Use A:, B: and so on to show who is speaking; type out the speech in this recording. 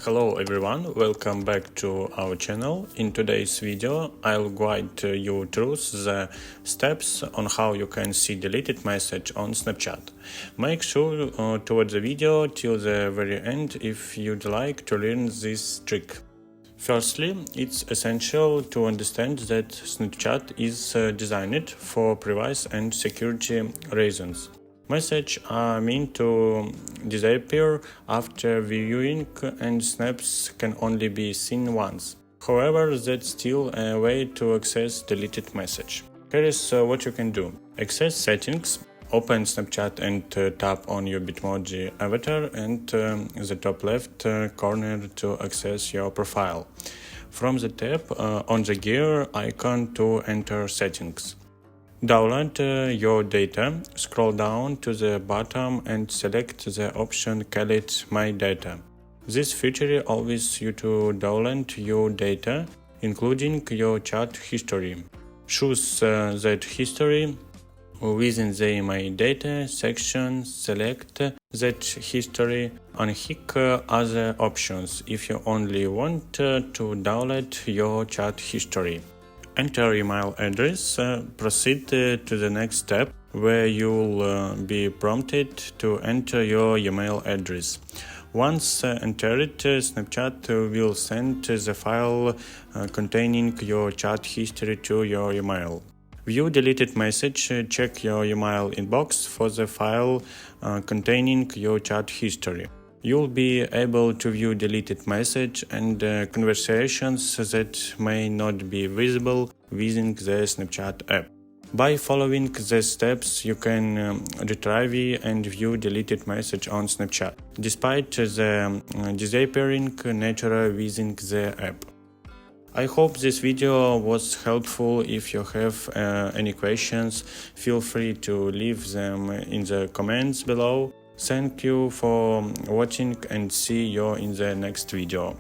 A: Hello everyone, welcome back to our channel. In today's video I'll guide you through the steps on how you can see deleted message on Snapchat. Make sure to watch the video till the very end if you'd like to learn this trick. Firstly, it's essential to understand that Snapchat is designed for privacy and security reasons. Messages are meant to disappear after viewing and snaps can only be seen once. However, that's still a way to access deleted message. Here is what you can do. Access settings, open Snapchat and tap on your Bitmoji avatar and the top left corner to access your profile. From the tab on the gear icon to enter settings. Download your data, scroll down to the bottom and select the option called My Data. This feature allows you to download your data, including your chat history. Choose that history. Within the My Data section, select that history, uncheck other options if you only want to download your chat history. Enter email address, proceed to the next step where you'll be prompted to enter your email address. Once entered, Snapchat will send the file containing your chat history to your email. View deleted message, check your email inbox for the file containing your chat history. You'll be able to view deleted message and conversations that may not be visible within the Snapchat app. By following the steps, you can retrieve and view deleted message on Snapchat, despite the disappearing nature within the app. I hope this video was helpful. If you have any questions, feel free to leave them in the comments below. Thank you for watching and see you in the next video.